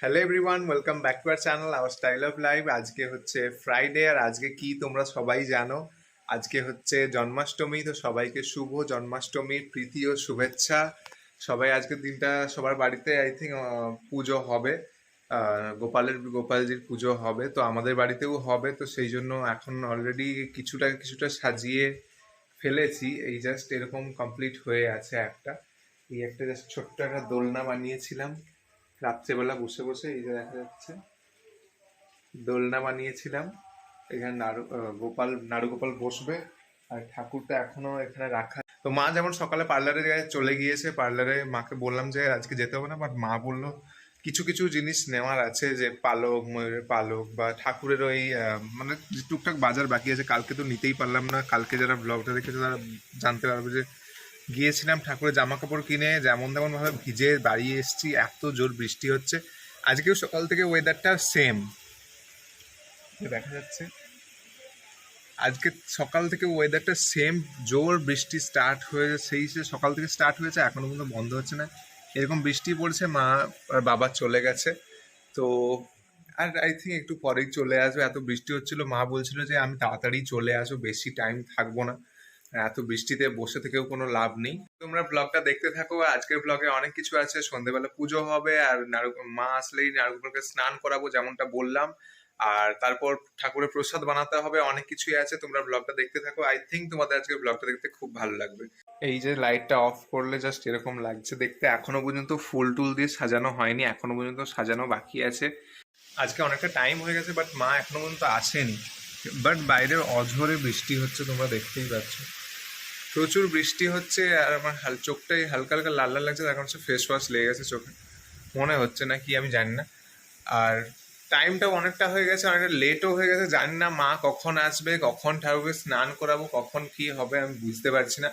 Hello everyone, welcome back to our channel hour style of life. আজকে হচ্ছে Friday, আর আজকে কি তোমরা সবাই জানো, আজকে হচ্ছে জন্মাষ্টমী। তো সবাইকে শুভ জন্মাষ্টমীর প্রীতি ও শুভেচ্ছা। সবাই আজকের দিনটা সবার বাড়িতে আই থিঙ্ক পুজো হবে, গোপালজির পুজো হবে। তো আমাদের বাড়িতেও হবে, তো সেই জন্য এখন অলরেডি কিছুটা কিছুটা সাজিয়ে ফেলেছি। এই জাস্ট এরকম কমপ্লিট হয়ে আছে একটা জাস্ট ছোট্ট একটা দোলনা বানিয়েছিলাম রাত্রেবেলা বসে বসে। এই যে দেখা যাচ্ছে দোলনা বানিয়েছিলাম, এখানে নাড়ুগোপাল বসবে, আর ঠাকুরটা এখনো এখানে রাখা। তো মা যেমন সকালে পার্লারে চলে গিয়েছে, পার্লারে মাকে বললাম যে আজকে যেতে হবে না, বাট মা বললো কিছু কিছু জিনিস নেওয়ার আছে, যে পালক, ময়ূরের পালক বা ঠাকুরের ওই মানে টুকটাক বাজার বাকি আছে। কালকে তো নিতেই পারলাম না, কালকে যারা ব্লগটা দেখেছে তারা জানতে পারবে যে গিয়েছিলাম ঠাকুরের জামা কাপড় কিনে যেমন তেমন ভাবে ভিজে বাড়ি এসেছি, এত জোর বৃষ্টি হচ্ছে। আজকেও সকাল থেকে ওয়েদারটা সেম দেখা যাচ্ছে, আজকে সকাল থেকে ওয়েদারটা সেম, জোর বৃষ্টি স্টার্ট হয়েছে, সেই সে সকাল থেকে স্টার্ট হয়েছে, এখনো পর্যন্ত বন্ধ হচ্ছে না, এরকম বৃষ্টি পড়ছে। মা আর বাবা চলে গেছে, তো আর আই থিঙ্ক একটু পরেই চলে আসবে। এত বৃষ্টি হচ্ছিল, মা বলছিল যে আমি তাড়াতাড়ি চলে আসবো, বেশি টাইম থাকবো না, এত বৃষ্টিতে বসে থেকেও কোনো লাভ নেই। তোমরা ব্লগটা দেখতে থাকো। আজকের ব্লগে অনেক কিছু আছে, সন্ধ্যেবেলা পুজো হবে, আর মা আসলেই নারকেলকে স্নান করাবো যেমনটা বললাম, আর তারপর ঠাকুরের প্রসাদ বানাতে হবে, অনেক কিছুই আছে। তোমরা ব্লগটা দেখতে থাকো, আই থিঙ্ক তোমাদের আজকে ব্লগটা দেখতে খুব ভালো লাগবে। এই যে লাইটটা অফ করলে জাস্ট এরকম লাগছে দেখতে। এখনো পর্যন্ত ফুল টুল দিয়ে সাজানো হয়নি, এখনো পর্যন্ত সাজানো বাকি আছে। আজকে অনেকটা টাইম হয়ে গেছে, বাট মা এখনো পর্যন্ত আসেনি। বাট বাইরে অঝোরে বৃষ্টি হচ্ছে, তোমরা দেখতেই পাচ্ছ, প্রচুর বৃষ্টি হচ্ছে। আর আমার চোখটাই হালকা হালকা লাল লাল লাগছে, এখন হচ্ছে ফেস ওয়াশ লেগে গেছে চোখে, মনে হচ্ছে না কি আমি জানি না। আর টাইমটাও অনেকটা হয়ে গেছে, অনেকটা লেটও হয়ে গেছে, জানি না মা কখন আসবে, কখন ঠাকুরকে স্নান করাবো, কখন কি হবে আমি বুঝতে পারছি না।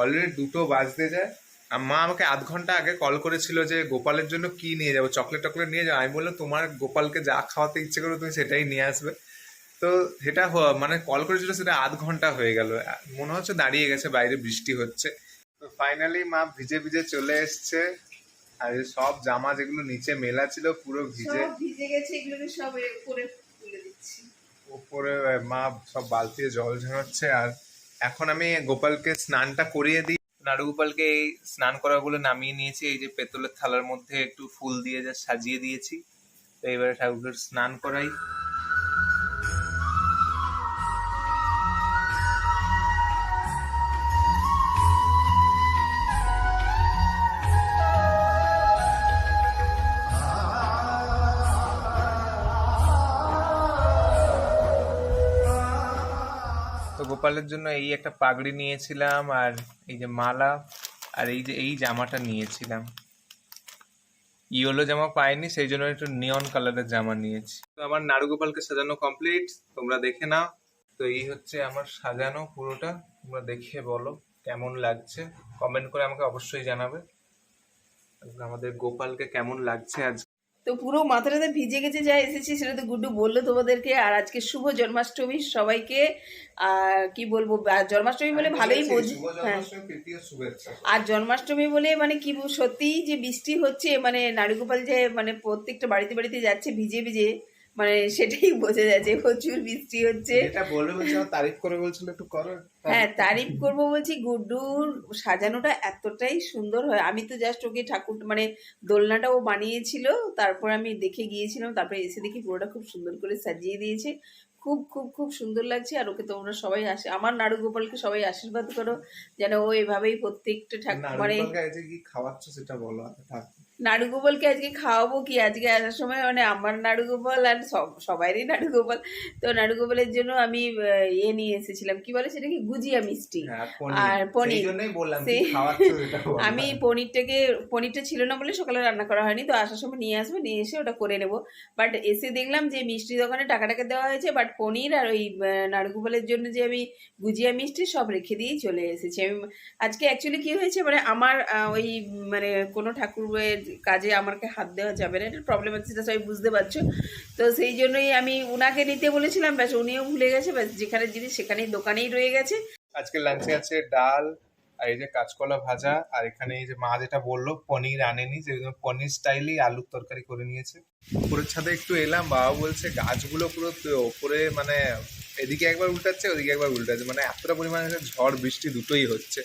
অলরেডি 2টো বাজতে যায়। আর মা আমাকে আধ ঘন্টা আগে কল করেছিল যে গোপালের জন্য কি নিয়ে যাবো, চকলেট টকলেট নিয়ে যাবো। আমি বললাম তোমার গোপালকে যা খাওয়াতে ইচ্ছে করো তুমি সেটাই নিয়ে আসবে। তো সেটা মানে কল করেছিল, সেটা আধ ঘন্টা হয়ে গেল, মনে হচ্ছে দাঁড়িয়ে গেছে, বাইরে বৃষ্টি হচ্ছে। তো ফাইনালি মা ভিজে ভিজে চলে এসছে, আর এই সব জামা যেগুলো নিচে মেলা ছিল পুরো ভিজে ভিজে গেছে, এগুলোকে সব করে তুলে দিচ্ছি। উপরে মা সব বালতিতে জল ঝরাচ্ছে। আর এখন আমি গোপালকে স্নানটা করিয়ে দিই। নাড়ুগোপালকে এই স্নান করা বলে নামিয়ে নিয়েছি, এই যে পেতলের থালার মধ্যে একটু ফুল দিয়ে যা সাজিয়ে দিয়েছি। তো এবারে ঠাকুরকে স্নান করাই। তো গোপালের জন্য এই একটা পাগড়ি নিয়েছিলাম, আর এই যে মালা, আর এই যে এই জামাটা নিয়েছিলাম। ইয়েলো জামা পাইনি, সেই জন্য একটু নিয়ন কালারের জামা নিয়েছি। তো আমার নাড়ুগোপালকে সাজানো কমপ্লিট, তোমরা দেখে নাও। তো এই হচ্ছে আমার সাজানো পুরোটা, তোমরা দেখে বলো কেমন লাগছে, কমেন্ট করে আমাকে অবশ্যই জানাবে আমাদের গোপালকে কেমন লাগছে আজ। তো পুরো মাথাটাতে ভিজে গেছে, যা এসেছি সেটা তো গুড্ডু বললো তোমাদেরকে। আর আজকে শুভ জন্মাষ্টমী সবাইকে। আর কি বলবো, জন্মাষ্টমী বলে ভালোই বোঝে। হ্যাঁ, আর জন্মাষ্টমী বলে মানে কি সত্যিই যে বৃষ্টি হচ্ছে, মানে নাড়ুগোপাল যে মানে প্রত্যেকটা বাড়িতে বাড়িতে যাচ্ছে ভিজে ভিজে, মানে সেটাই বোঝা যাচ্ছে প্রচুর বৃষ্টি হচ্ছে। এটা বলে বলছি, তারিফ করে বলছিল একটু করো। হ্যাঁ, তারিফ করবো বলছি, গুড্ডুর সাজানোটা এতটাই সুন্দর হয়। আমি তো জাস্ট ওকে ঠাকুর মানে দোলনাটা ও বানিয়েছিল, তারপর আমি দেখে গিয়েছিলাম, তারপরে এসে দেখি পুরোটা খুব সুন্দর করে সাজিয়ে দিয়েছে। খুব খুব খুব সুন্দর লাগছে। আর ওকে তোমরা সবাই আমার নাড়ু গোপালকে সবাই আশীর্বাদ করো যেন ও এভাবেই প্রত্যেকটা ঠাকুর মানে কি খাওয়াচ্ছ সেটা বলো। নাড়ু গোপালকে আজকে খাওয়াবো কি, আজকে আসার সময় মানে আমার নাড়ু গোপাল আর সবাইরই নাড়ু গোপাল। তো নাড়ু গোপালের জন্য আমি নিয়ে এসেছিলাম, কি বলে সেটা কি, গুজিয়া মিষ্টি আর পনির। আমি পনিরটা ছিল না বলে সকালে রান্না করা হয়নি, তো আসার সময় নিয়ে আসবো, নিয়ে এসে ওটা করে নেবো। বাট এসে দেখলাম যে মিষ্টি দোকানে টাকাটাকে দেওয়া হয়েছে, বাট পনির আর ওই নাড়ু গোপালের জন্য যে আমি গুজিয়া মিষ্টি সব রেখে দিয়েই চলে এসেছি আমি। আজকে অ্যাকচুয়ালি কি হয়েছে, মানে আমার ওই মানে কোনো ঠাকুরের কাজে আমাকে হাত দেওয়া যাবে না, এটা প্রবলেম আছে, সেটা সবাই বুঝতে পারছো। তো সেই জন্যই আমি উনাকে নিতে বলেছিলাম, ব্যাস উনিও ভুলে গেছে, ব্যাস যেখানে জিনিস সেখানেই দোকানেই রয়ে গেছে। আজকে লাঞ্চে আছে ডাল, আর এই যে কাঁচকলা ভাজা, আর এখানে এই যে মা যেটা বললো পনির আনেনি, যে পনির স্টাইলই আলুর তরকারি করে নিয়েছে। উপরের ছাদে একটু এলাম, বাবা বলছে গাছগুলো পুরো ওপরে মানে এদিকে একবার উল্টাচ্ছে ওদিকে একবার উল্টাচ্ছে, মানে এতটা পরিমাণে ঝড় বৃষ্টি দুটোই হচ্ছে।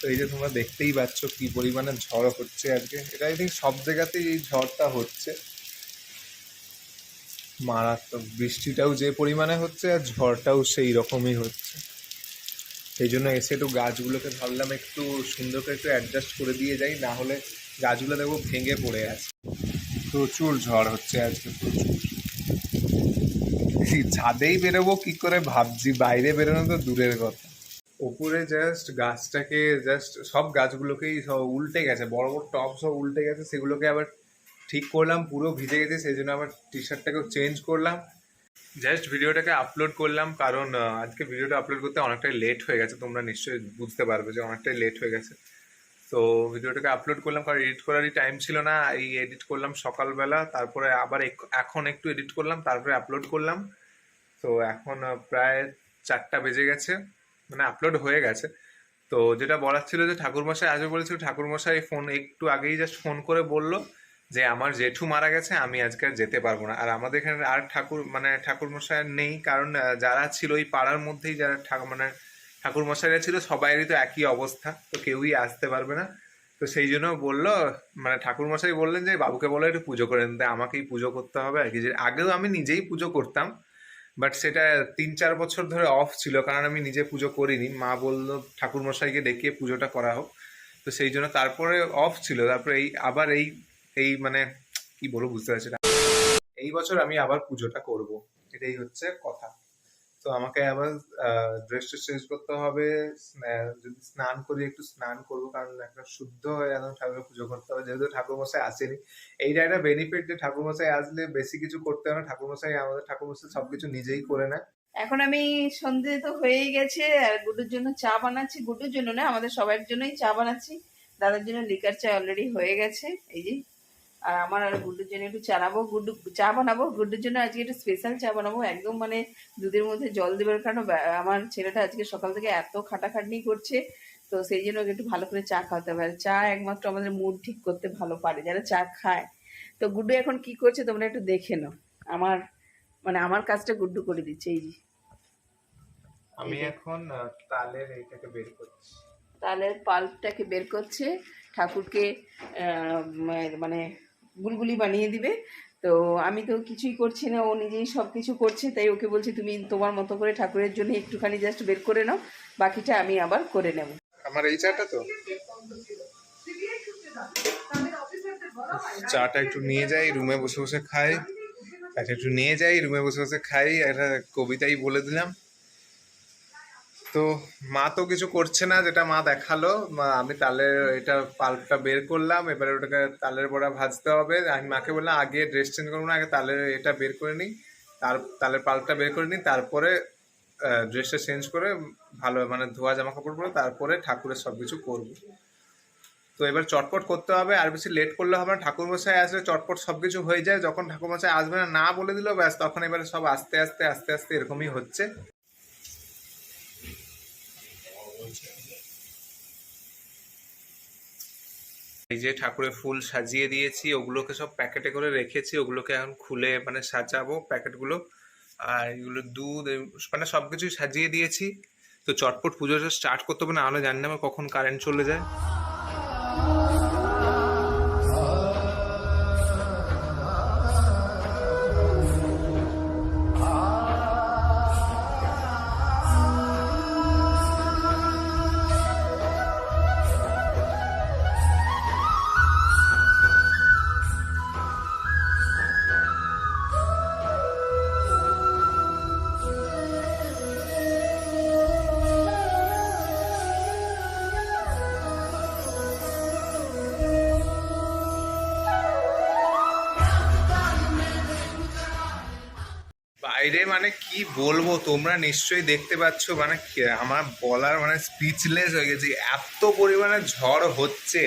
তো এই যে তোমরা দেখতেই পাচ্ছ কি পরিমাণে ঝড় হচ্ছে আজকে, এটা আই থিঙ্ক সব জায়গাতেই এই ঝড়টা হচ্ছে, মারাত্মক। বৃষ্টিটাও যে পরিমাণে হচ্ছে আর ঝড়টাও সেই রকমই হচ্ছে। সেই জন্য এসে একটু গাছগুলোকে ভাবলাম একটু সুন্দর করে একটু অ্যাডজাস্ট করে দিয়ে যাই, না হলে গাছগুলো দেখবো ভেঙে পড়ে আছে। প্রচুর ঝড় হচ্ছে আজকে, প্রচুর। ছাদেই বেরোবো কি করে ভাবছি, বাইরে বেরোনো তো দূরের কথা। ওপরে জাস্ট গাছটাকে সব গাছগুলোকেই সব উল্টে গেছে, বড় বড় টব সব উল্টে গেছে, সেগুলোকে আবার ঠিক করলাম, পুরো ভিজে গেছে, সেই জন্য আবার টি শার্টটাকেও চেঞ্জ করলাম। জাস্ট ভিডিওটাকে আপলোড করলাম, কারণ আজকে ভিডিওটা আপলোড করতে অনেকটাই লেট হয়ে গেছে, তোমরা নিশ্চয়ই বুঝতে পারবে যে অনেকটাই লেট হয়ে গেছে। তো ভিডিওটাকে আপলোড করলাম কারণ এডিট করারই টাইম ছিল না, এই এডিট করলাম সকালবেলা, তারপরে আবার এখন একটু এডিট করলাম, তারপরে আপলোড করলাম। তো এখন প্রায় 4টা বেজে গেছে, মানে আপলোড হয়ে গেছে। তো যেটা বলার ছিল যে ঠাকুরমশাই আসবে বলেছিল, ঠাকুরমশাই ফোন একটু আগেই জাস্ট ফোন করে বললো যে আমার জেঠু মারা গেছে, আমি আজকে আর যেতে পারবো না। আর আমাদের এখানে আর ঠাকুরমশাই নেই, কারণ যারা ছিল ওই পাড়ার মধ্যেই যারা ঠাকুরমশাইরা ছিল সবাইরই তো একই অবস্থা, তো কেউই আসতে পারবে না। তো সেই জন্য বললো, মানে ঠাকুরমশাই বললেন যে বাবুকে বলো একটু পুজো করে নিতে, আমাকেই পুজো করতে হবে আর কি। যে আগেও আমি নিজেই পুজো করতাম, বাট সেটা 3-4 বছর ধরে অফ ছিল, কারণ আমি নিজে পুজো করিনি। মা বললো ঠাকুরমশাইকে ডেকে পুজোটা করা হোক, তো সেই জন্য তারপরে অফ ছিল। তারপরে আবার এই মানে কি বলবো বুঝতে পারছি না, এই বছর আমি আবার পুজোটা করব, এটাই হচ্ছে কথা। তো আমাকে আবার ড্রেসটা চেঞ্জ করতে হবে, যদি স্নান করি একটু স্নান করবো, কারণ একটা শুদ্ধ হয়ে একদম ঠাকুরের পুজো করতে হবে, যেহেতু ঠাকুরমশাই আসেনি। এইটা একটা বেনিফিট যে ঠাকুরমশাই আসলে বেশি কিছু করতে হবে না, আমাদের ঠাকুরমশাই সবকিছু নিজেই করে নেয়। এখন আমি সন্ধে তো হয়েই গেছে, আর গুড্ডুর জন্য চা বানাচ্ছি। গুড্ডুর জন্য না, আমাদের সবার জন্যই চা বানাচ্ছি। দাদার জন্য লিকার চা অলরেডি হয়ে গেছে, এই যে। আর আমার আর গুড্ডুর জন্য একটু চা বানাবো। গুড্ডুর জন্য আজকে একটু স্পেশাল চা বানাবো, একদম মানে দুধের মধ্যে জল দেবার কারণ আমার ছেলেটা আজকে সকাল থেকে এত খাটাখাটনি করছে, তো সেই জন্য ওকে একটু ভালো করে চা খাওয়াতে হবে। আর চা একমাত্র আমাদের মুড ঠিক করতে ভালো পারে যারা চা খায়। তো গুড্ডু এখন কি করছে তোমরা একটু দেখে নাও। আমার কাজটা গুড্ডু করে দিচ্ছে, এই যে। আমি এখন তালের এইটাকে বের করছি, তালের পাল্পটাকে বের করছে, ঠাকুরকে মানে গুলগুলি বানিয়ে দিবে। তো আমি তো কিছুই করছি না, ও নিজেই সব কিছু করছে, তাই ওকে বলছি তুমি তোমার মতো করে ঠাকুরের জন্য একটুখানি জাস্ট বের করে নাও, বাকিটা আমি আবার করে নেব। আমার এই চাটা তো চাটা একটু নিয়ে যাই রুমে বসে বসে খাই, একটু নিয়ে যাই রুমে বসে বসে খাই, একটা কবিতাই বলে দিলাম। তো মা তো কিছু করছে না, যেটা মা দেখালো, আমি তালের এটা পাল্পটা বের করলাম, এবারে ওটাকে তালের বড়া ভাজতে হবে। আমি মাকে বললাম আগে ড্রেস চেঞ্জ করবো না, আগে তালের এটা বের করে নিই, তালের পাল্পটা বের করে নিই, তারপরে ড্রেসটা চেঞ্জ করে ভালো মানে ধোয়া জামা কাপড় পরে তারপরে ঠাকুরের সব কিছু করবো। তো এবার চটপট করতে হবে, আর বেশি লেট করলে হবে না। ঠাকুরমশাই আসলে চটপট সবকিছু হয়ে যায়, যখন ঠাকুরমশাই আসবে না বলে দিল ব্যাস, তখন এবারে সব আস্তে আস্তে আস্তে আস্তে এরকমই হচ্ছে। এই যে ঠাকুরের ফুল সাজিয়ে দিয়েছি, ওগুলোকে সব প্যাকেটে করে রেখেছি, ওগুলোকে এখন খুলে মানে সাজাবো প্যাকেটগুলো। আর এগুলো দুধ মানে সবকিছুই সাজিয়ে দিয়েছি। তো চটপট পুজোটা স্টার্ট করতে হবে, না হলে জানি না কখন কারেন্ট চলে যায়। বাইরে মানে কি বলবো, তোমরা নিশ্চয়ই দেখতে পাচ্ছ, মানে আমার বলার মানে স্পিচলেস হয়ে গেছি, এত পরিমাণে ঝড় হচ্ছে।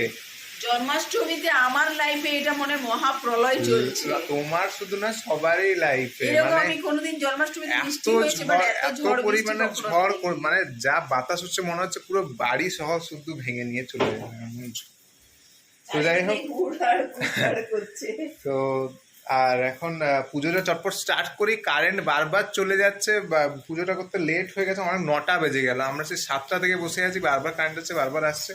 জন্মাষ্টমীতে আমার লাইফে এটা মনে প্রলয় চলছে। তোমার শুধু না, সবারই লাইফে। এরকম মানে আমি কোনোদিন জন্মাষ্টমীতে এত বৃষ্টি হয়েছে, ঝড়, এত এত ঝড় পরিমাণে ঝড়, মানে যা বাতাস হচ্ছে মনে হচ্ছে পুরো বাড়ি সহ শুধু ভেঙে নিয়ে চলে যাবে। তো যাই হোক, তো আর এখন পুজোটা চটপট স্টার্ট করি। কারেন্ট বারবার চলে যাচ্ছে, পুজোটা করতে লেট হয়ে গেছে, অনেক 9টা বেজে গেল। আমরা সেই 7টা থেকে বসে আছি, বারবার কারেন্ট যাচ্ছে, বারবার আসছে।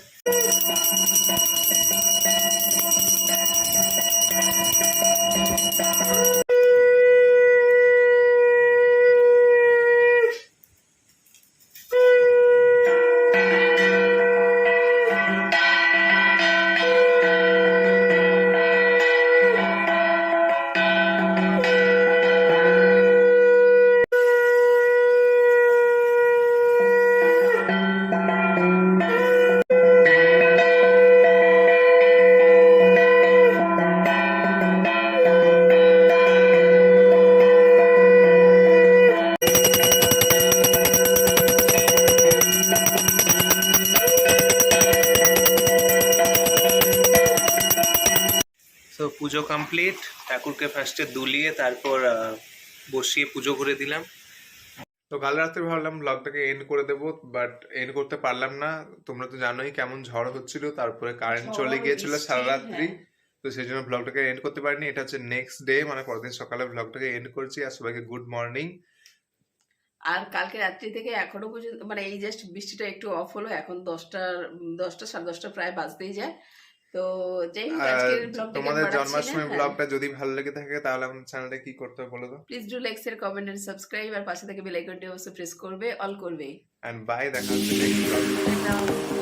তো পুজো কমপ্লিট। ঠাকুরকে ফার্স্টে দুলিয়ে তারপর বসিয়ে পুজো করে দিলাম। তো কাল রাত্রে ভাবলাম ব্লগটাকে এন্ড করে দেবো, বাট এন্ড করতে পারলাম না। তোমরা তো জানোই কেমন ঝড় হচ্ছিল, তারপরে কারেন্ট চলে গিয়েছিল সারা রাত্রি। তো সেই জন্য ব্লগটাকে এন্ড করতে পারিনি। এটা হচ্ছে নেক্সট ডে, মানে পরের দিন সকালে ব্লগটাকে এন্ড করছি। আর সবাইকে গুড মর্নিং। আর কালকে রাত্রি থেকে এখনো পর্যন্ত মানে এই জাস্ট বৃষ্টিটা একটু অফ হলো, এখন 10টা সাড়ে 10টা প্রায় বাজতেই যায়। তো যাই হোক, আজকের ব্লগটা তোমাদের জন্মাষ্টমী ব্লগটা যদি ভালো লেগে থাকে তাহলে আমাদের চ্যানেলটা কি করতে হবে বলো তো? Please do like, share, comment and subscribe. আর পাশে থেকে বেল আইকনটি অবশ্যই প্রেস করবে, অল করবে। এন্ড বাই, দেখা হচ্ছে নেক্সট ব্লগ।